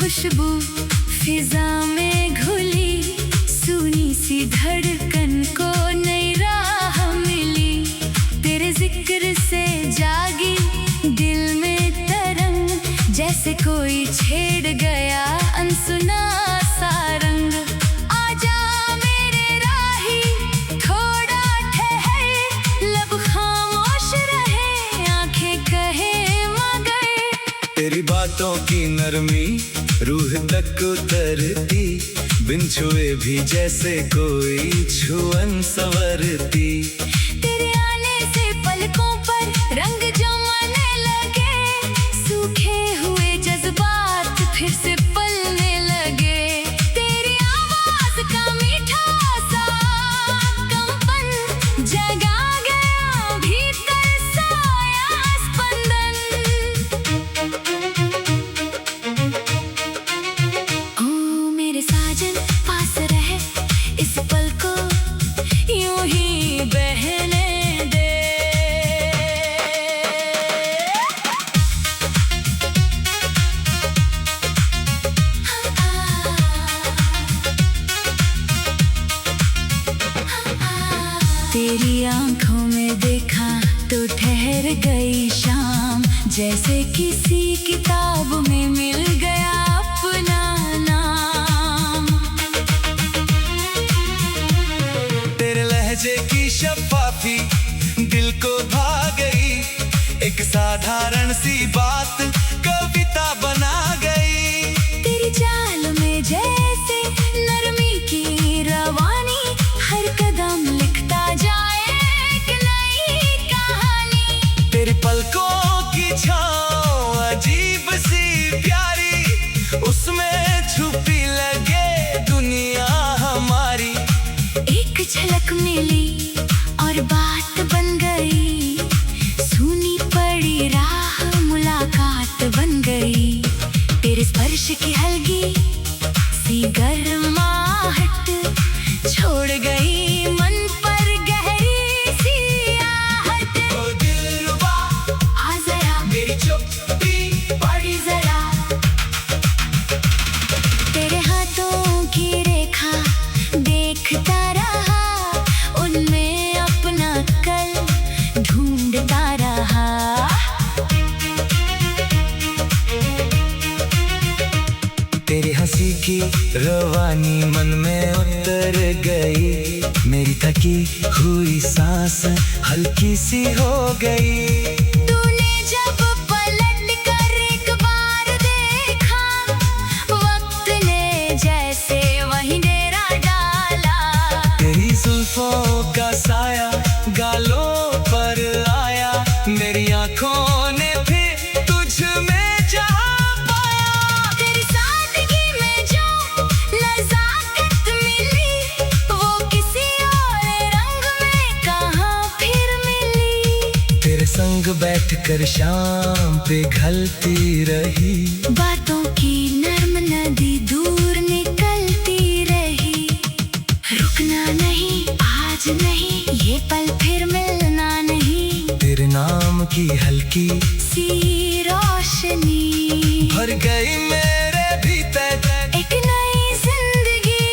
खुशबू फिजा में घुली, सुनी सी धड़कन को नई राह मिली। तेरे जिक्र से जागी दिल में तरंग, जैसे कोई छेड़ गया अनसुना सा रंग। आजा मेरे राही थोड़ा ठहर, लब खामोश रहे आंखें कहे मगर। तेरी बातों की नरमी रूह तक उतरती, बिन छुए भी जैसे कोई छुअन संवरती। तेरे आने से पलकों पर रंग जमाने लगे, सूखे हुए जज्बात फिर से पलने लगे। तेरी आवाज का मीठा सा कंपन जगा गया भीतर साया स्पंदन। ओ मेरे साजन पास रहे, इस पल को यूं ही बहने दे। तेरी आंखों में देखा तो ठहर गई शाम, जैसे किसी किताब में मिल गया अपना नाम। तेरे लहजे की शफ़ाफ़ी दिल को भा गई, एक साधारण सी बात कविता बना गई। तेरी चाल में जैसे नरमी की रवानी, हर कदम लिखता जाए एक नई कहानी। तेरी पलकों की छाँव अजीब सी प्यारी, उसमें छुपी लगे दुनिया हमारी। एक झलक मिली और बात बन गई, सुनी पड़ी राह मुलाकात बन गई। तेरे स्पर्श की हल्की सी गर्माहट छोड़ गई मन पर गहरी सी आहट। ओ दिलरुबा आ जरा मेरी चुप्पी पड़ी जरा, तेरे हाथों की रेखा देखता रहा, उनमें अपना कल ढूंढता रहा। तेरी हंसी की रवानी मन में उतर गई, मेरी थकी हुई सांस हल्की सी हो गई। तूने जब पलट कर एक बार देखा, वक्त ने जैसे वहीं डेरा डाला। तेरी जुल्फों का साया गालों पर आया, मेरी आंखों ने फिर तुझ में जहाँ पाया। तेरी सादगी में जो नज़ाकत मिली, वो किसी और रंग में कहाँ फिर मिली। तेरे संग बैठकर शाम पे घलती रही, बातों की नर्म नदी दूर निकलती रही। रुकना नहीं आज नहीं, ये पल फिर मिलना नहीं। तेरे नाम की हल्की सी रोशनी भर गई मेरे भीतर एक नई जिंदगी।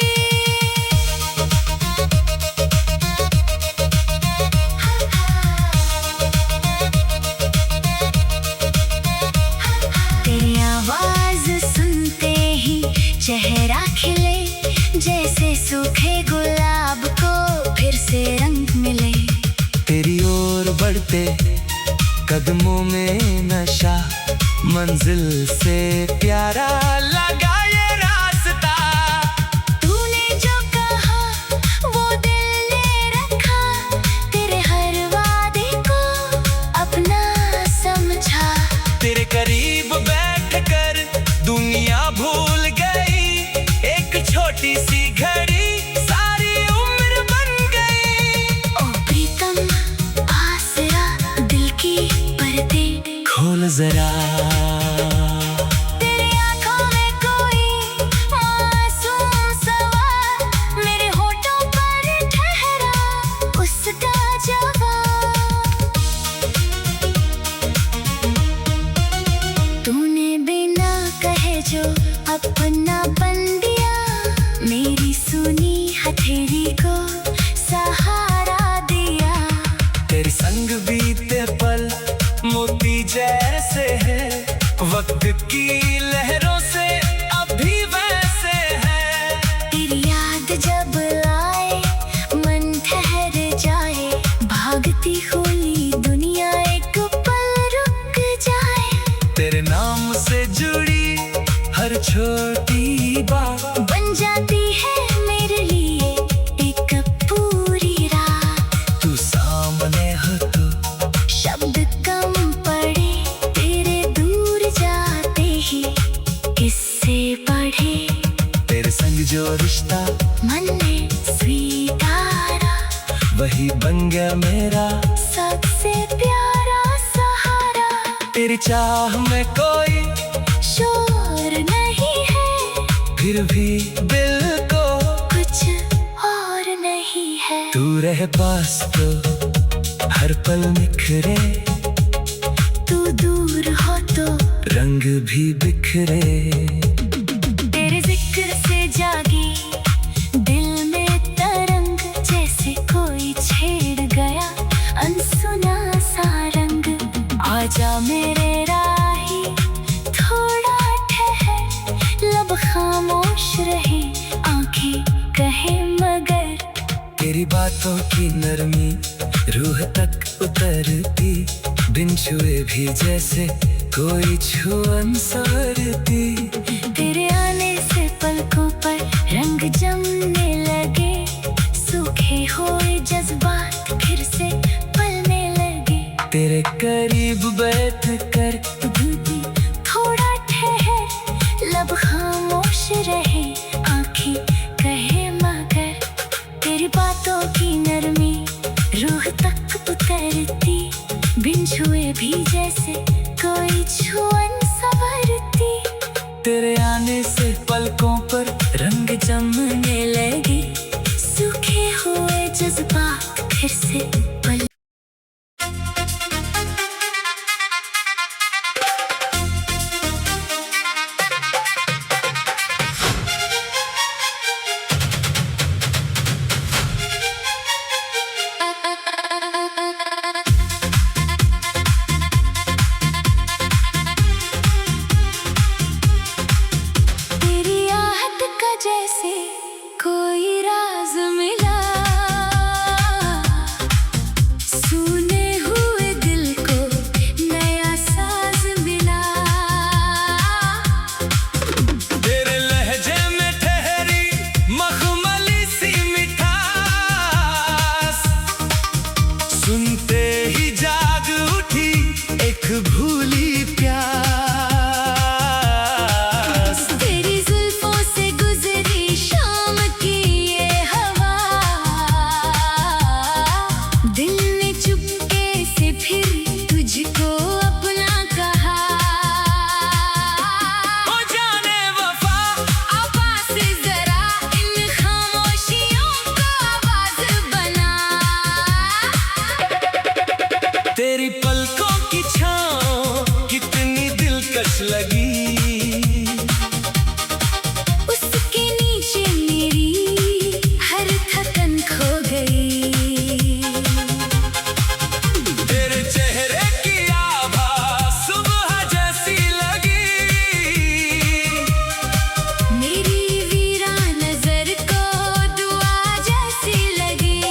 तेरी आवाज सुनते ही चेहरा खिले, जैसे सूखे गुलाब को फिर से रंग मिले। तेरी ओर बढ़ते कदमों में नशा, मंजिल से प्यारा लगा ये रास्ता। तूने जो कहा वो दिल ने रखा, तेरे हर वादे को अपना समझा। तेरे करीब बैठकर दुनिया भूल गई, एक छोटी सी घड़ी सारी उम्र बन गई। ओ प्रीतम आसरा दिल की पर्दे खोल जरा, तेरी आंखों में कोई मासूम सवाल, मेरे होठों पर ठहरा उसका जवाब। तूने बिना कहे जो अब बीते पल मोती जैसे है, वक्त की लहरों से अभी वैसे है। तेरी याद जब आए मन ठहर जाए, भागती हुई दुनिया एक पल रुक जाए। तेरे नाम से जुड़ी हर छोटी बात बन जाती है मेरे लिए एक पूरी रात। तू सामने हो तो शब्द कम पड़े, तेरे दूर जाते ही किससे पढ़े। तेरे संग जो रिश्ता मन ने स्वीकारा, वही बन गया मेरा सबसे प्यारा सहारा। तेरी चाह में कोई शोर नहीं है, फिर भी दिल को कुछ और नहीं है। तू रहे पास तो हर पल निखरे, तू दूर हो तो रंग भी बिखरे। तेरे जिक्र से जागी दिल में तरंग, जैसे कोई छेड़ गया अनसुना सा रंग। आजा मेरे राही थोड़ा ठहर, लब खामोश रहे आंखें कहे मगर। तेरी बातों की नरमी रूह तक उतरती, बिन छुए भी जैसे कोई छुअन सरती। तेरे आने से पलकों पर रंग जमने लगे, सूखे हुए जज्बात फिर से पलने लगे। तेरे करीब बैठ कर भी थोड़ा ठहर, लब खामोश रहे आंखें कहे मगर। तेरी बातों की नरमी रूह तक उतरती, बिन छुए भी जैसे कोई छुअन संवरती। तेरे आने से पलकों पर रंग जमने लगे, सूखे हुए जज्बात फिर से पल। तेरी आहट का जैसे कोई राज मिला, सुने हुए दिल को नया साज मिला। तेरे लहजे में ठहरी मखमली सी मिठास, सुनते ही जाग उठी एक भूली प्यास। तेरी जुल्फों से गुजरी शाम की ये हवा, दिल ने चुपके से फिर तुझको अपना कहा। हो जाने वफा आवाज़ से जरा इन खामोशियों को आवाज बना। तेरी पलकों की छाँव कितनी दिलकश लगी, उसके नीचे मेरी हर थकन खो गई। तेरे चेहरे की आभा सुबह जैसी लगी, मेरी वीरा नजर को दुआ जैसी लगी।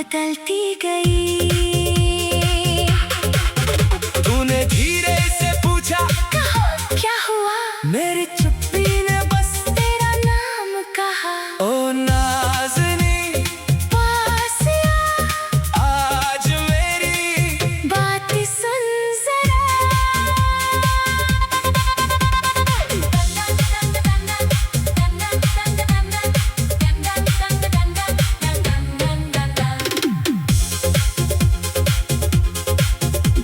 बदलती गई। तूने धीरे से पूछा कहा क्या हुआ, मेरी चुप्पी ने बस तेरा नाम कहा। ओ नाज़नी पास आ, आज मेरी बात सुन जरा।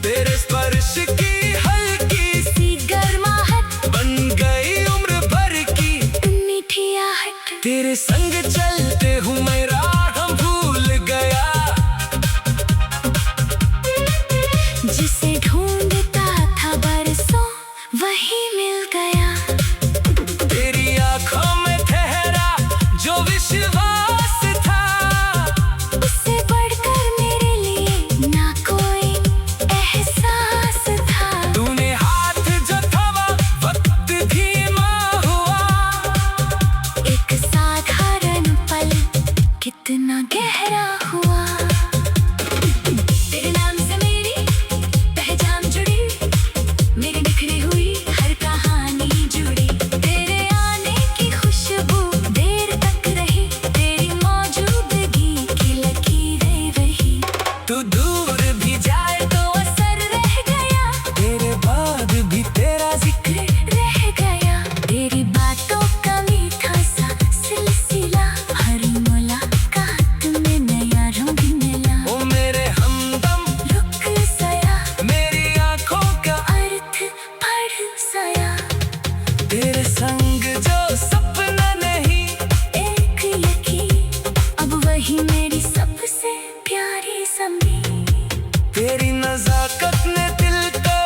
तेरे स्पर्श की हल्की सी गर्माहट बन गई उम्र भर की। मीठी आहट तेरे संग चलते हूँ मैं राह भूल गया। जिसे ढूंढता था बरसों वही मिल गया। तेरी आंखों में ठहरा जो विश्वास था, उससे बढ़कर मेरे लिए ना कोई एहसास था। तूने हाथ जो थमा वक्त धीमा हुआ। एक साधारण पल कितना गहरा हुआ। तेरे नाम से मेरी पहचान जुड़ी, मेरी बिखरी हुई हर कहानी जुड़ी। तेरे आने की खुशबू देर तक रही, तेरी मौजूदगी की लकीरें रही। तू दूर भी जाए तो असर रह गया, तेरे बाद भी तेरा जिक्र। रह गया। तेरी बातों का मीठा सा सिलसिला, हर मुलाकात में नया रंग मिला। ओ मेरे हमदम रुक गया, मेरी आंखों का अर्थ पढ़ गया। तेरे संग जो सपना नहीं, एक यकीन अब वही मेरी सबसे प्यारी समी। तेरी नजाकत ने दिल को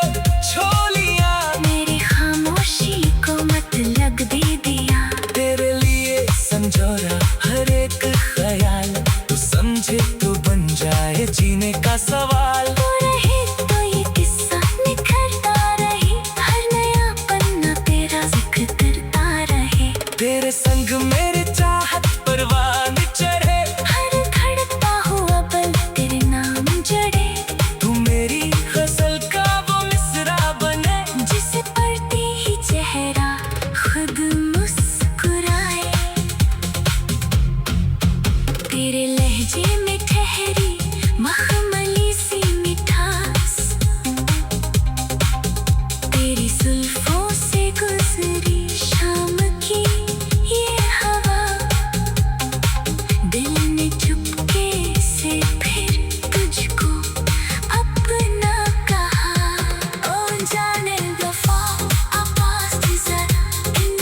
छो लिया। मेरी खामोशी को मतलब दे दिया। तेरे लिए संजोरा हर एक ख्याल, तू समझे तो बन जाए जीने का सवाल। तू रहे तो ये किस्सा निखरता रहे, हर नया पन्ना तेरा जिक्र करता रहे। तेरे संग मेरी चाहत परवान चढ़े, हर धड़कता हुआ पल तेरे नाम जड़े। तू मेरी गजल का वो मिसरा बने, जिसे पढ़ती ही चेहरा खुद मुस्कुराए। तेरे लहजे में ठहरी मखमली सी मिठास, तेरी जुल्फों से गुजरी शाम की ये हवा। दिल ने चुपके से फिर तुझको अपना कहा। ओ जाने दफा आवाज़ जरा इन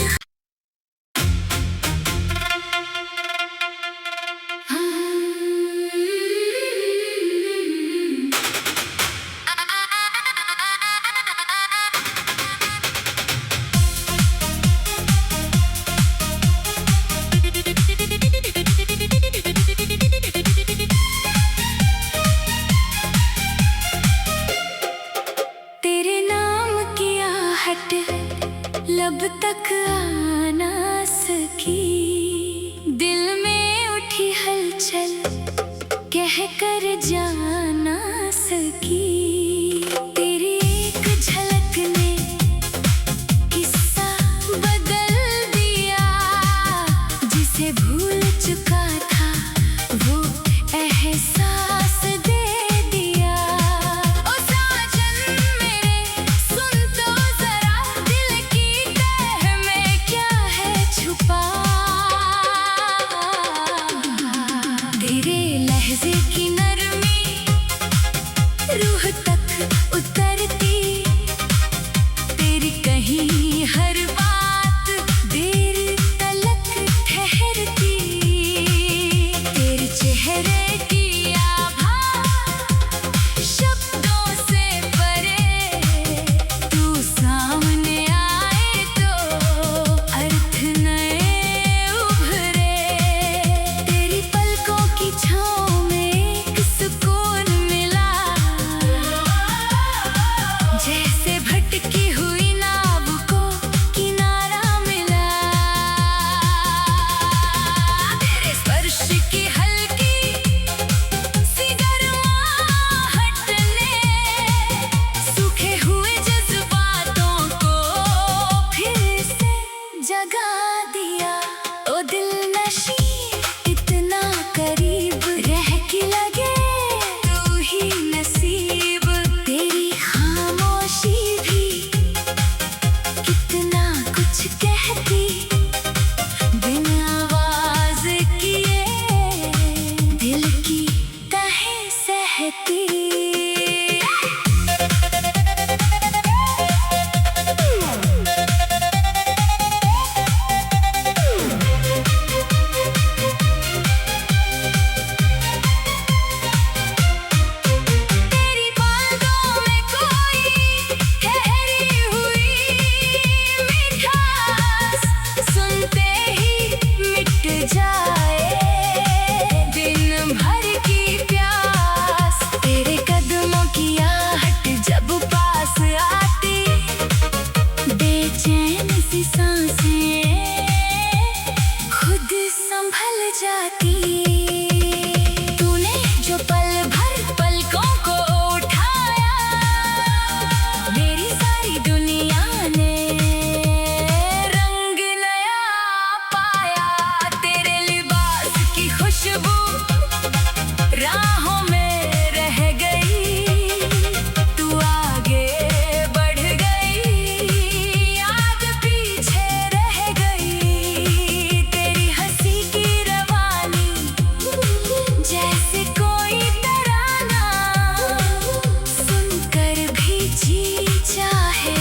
खुशी इतना करीब रह के लगे तू ही नसीब। तेरी खामोशी भी कितना कुछ कहती, बिन आवाज किए दिल की तहें सहती। तेरी बातों में कोई ठहरी हुई मिठास सुनते ही मिट जाए दिन भर की प्यास। तेरे कदमों की आहट जब पास आती, बेचैन सी सांसें खुद संभल जाती। तूने जो पल भर पलकों को उठाया, मेरी सारी दुनिया ने रंग नया पाया। तेरे लिबास की खुशबू राहों में रह गई, तू आगे बढ़ गई, याद पीछे रह गई। तेरी हंसी की रवानी जैसे कोई तराना, सुनकर भी जी चाहे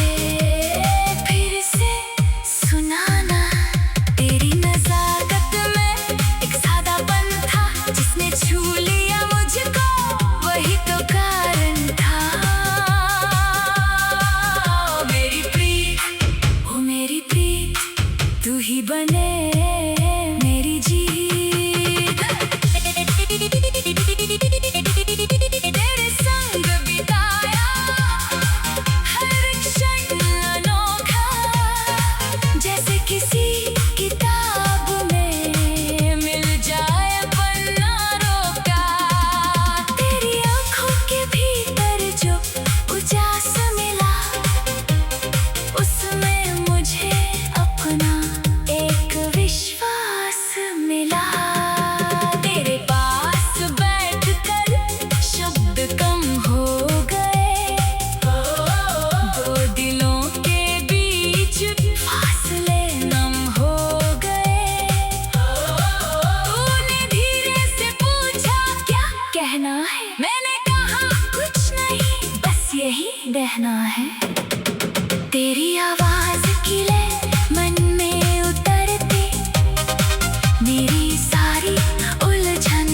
फिर से सुनाना। तेरी नज़ाकत में एक सादापन था, जिसने छू लिया मुझको वही तो कारण था। मेरी प्रीत, ओ मेरी प्रीत, तू ही बने मेरी जीत। तेरे संग बिताया हर क्षण अनोखा, जैसे किसी किताब में मिल जाए पन्ना रोका। तेरी आँखों के भीतर जो उजास मिला, उसमें मुझे अपना एक विश्वास मिला। तेरे पास बैठकर शब्द कम हो गए, दो दिलों के बीच फासले नम हो गए। तूने धीरे से पूछा क्या कहना है, मैंने कहा कुछ नहीं, बस यही रहना है। तेरी आवाज की लय मन में उतरती, मेरी सारी उलझन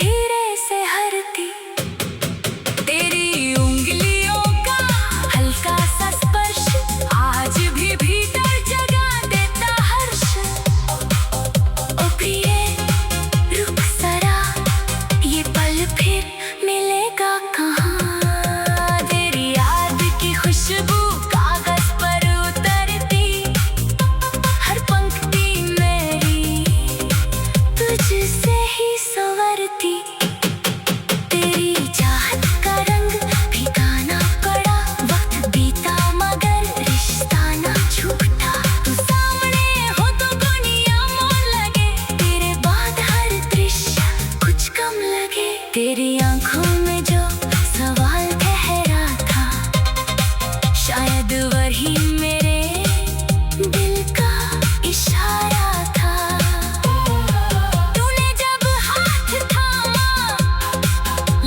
धीरे से हरती। तेरी उंगलियों का हल्का सा स्पर्श आज भी भीतर जगा देता हर्ष। ओ प्रिय रुक जरा, ये पल फिर मिलेगा कहाँ। तेरी याद की खुशबू कागज पर उतरती, हर पंक्ति मेरी तुझसे ही संवरती। तेरी चाहत का रंग फीकाना पड़ा, वक्त बीता मगर रिश्ता ना छूटा। तू सामने हो तो दुनिया मोड़ लगे, तेरे बाद हर दृश्य कुछ कम लगे। तेरी आँखों में जो सवाल ठहरा था, शायद वही मेरे दिल का इशारा था। तूने जब हाथ थामा,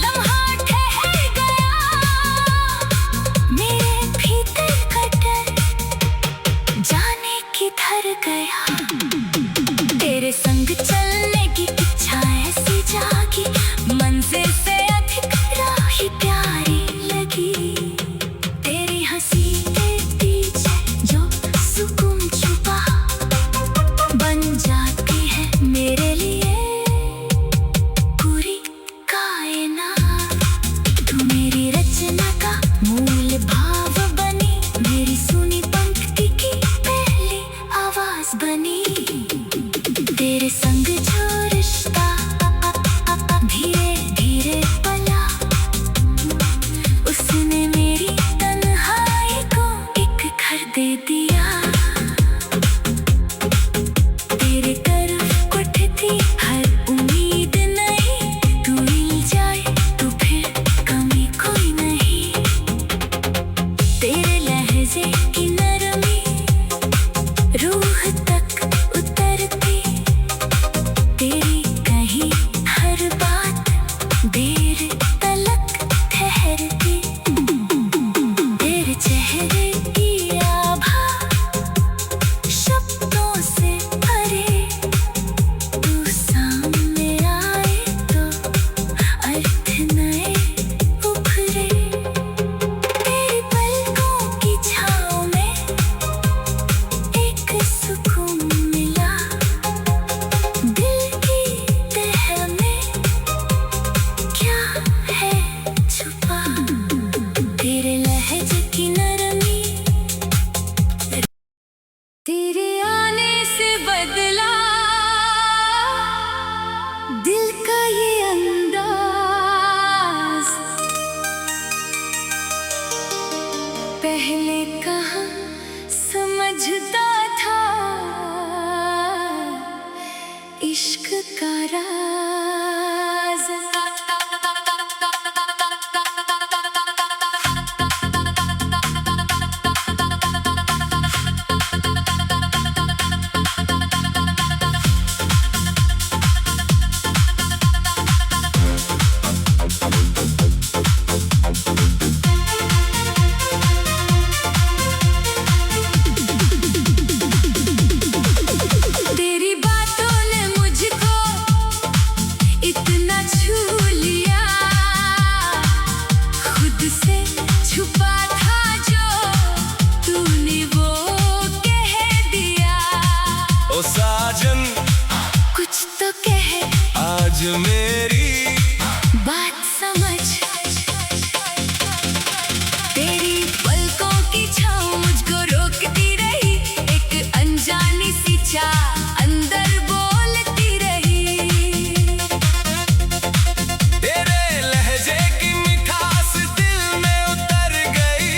लम्हा ठहर गया, मेरे भीतर का डर जाने किधर गया। तेरे संग चलने की इच्छा ऐसी जागी, मंजिल से अधिक राह प्यारी लगी। तेरी हंसी के पीछे जो सुकून छुपा, बन जाती है मेरे लिए पूरी कायनात। तू मेरी रचना का मूल भाव बनी, मेरी सुनी पंक्ति की पहली आवाज बनी। तेरे संग जो रिश्ता धीरे धीरे पला, उसने मेरी तन्हाई को एक घर दे दिया। तेरे इश्क का राज। तेरी बातों ने मुझको इतना छू लिया, खुद से छुपा था जो तूने वो कह दिया। ओ साजन कुछ तो कह, आज मेरी बात समझ। तेरी पलकों की छाँव मुझको रोकती रही, एक अनजानी सी चाह अंदर बोलती रही। तेरे लहजे की मिठास दिल में उतर गई,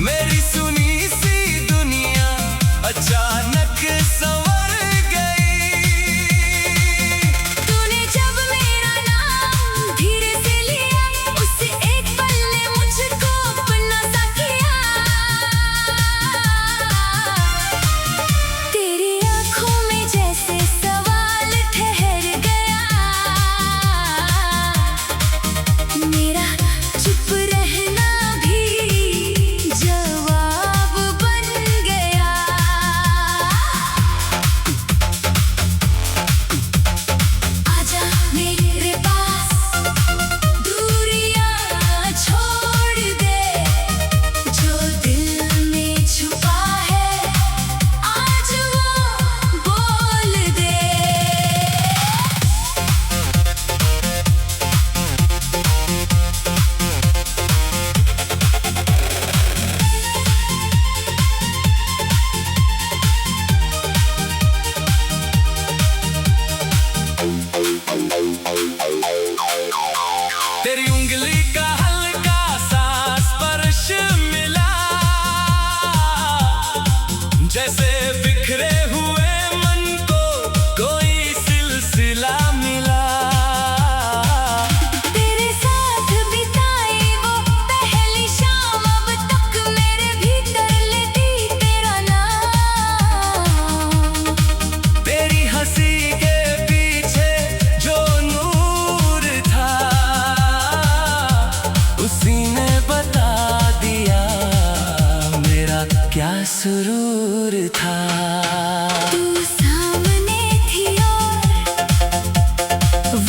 मेरी सुनी सी दुनिया अचानक संवर गई। तूने जब मेरा नाम धीरे से लिया, उस एक पल ने मुझको अपना सा किया। तेरी आँखों में जैसे सवाल ठहर गया, मेरा चुप रहना भी जवाब बन गया। आजा मेरे पास, दूरियां छोड़ दे, जो दिल में छुपा है आज वो बोल दे। तेरी उंगली का हल्का सा स्पर्श मिला, जैसे बिखरे हुए मन को कोई सिलसिला मिला। तेरे साथ बिताई वो पहली शाम अब तक मेरे भीतर लेती तेरा नाम। तेरी हंसी के पीछे जो नूर था, उसी ने बता दिया मेरा क्या सुरूर था। तू सामने थी और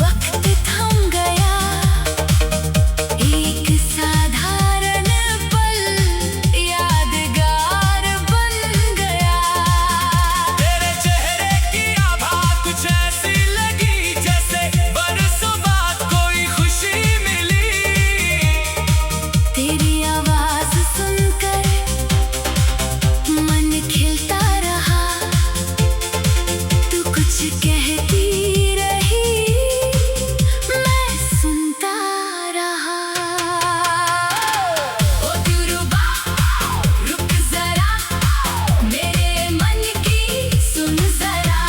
वक्त थम गया, एक साधारण पल यादगार बन गया। तेरे चेहरे की आभा कुछ ऐसी लगी, जैसे बरसों बाद कोई खुशी मिली। तेरी आवाज सुनकर मन खिलता रहा, तू कुछ कहती रही, मैं सुनता रहा। ओ दिलरुबा रुक जरा, मेरे मन की सुन जरा।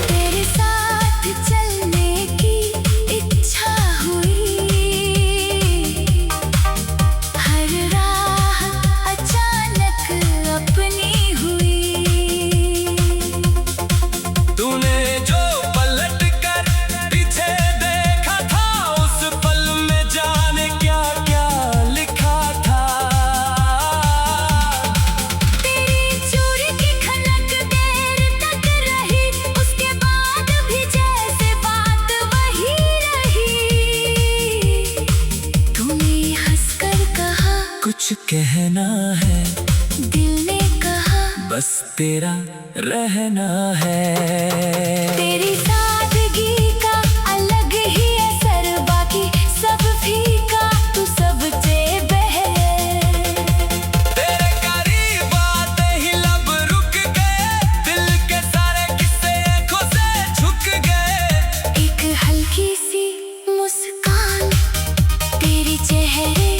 तेरे साथ चलने की इच्छा हुई, हर राह अचानक अपनी हुई। तूने जो पलट कर पीछे देखा था, उस पल में जाने क्या क्या लिखा था। तेरी चूड़ी की खनक देर तक रही, उसके बाद भी जैसे बात वही रही। तूने हंसकर कहा, कुछ कहना है, दिल ने कहा, बस तेरा रहना है। तेरी सादगी का अलग ही असर, बाकी सब फीका, तू सबसे बहर। तेरे करीब आते ही लब रुक गए, दिल के सारे किस्से आँखों से झुक गए। एक हल्की सी मुस्कान तेरे चेहरे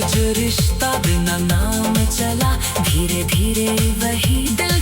जो रिश्ता बिना नाम चला, धीरे धीरे वही दिल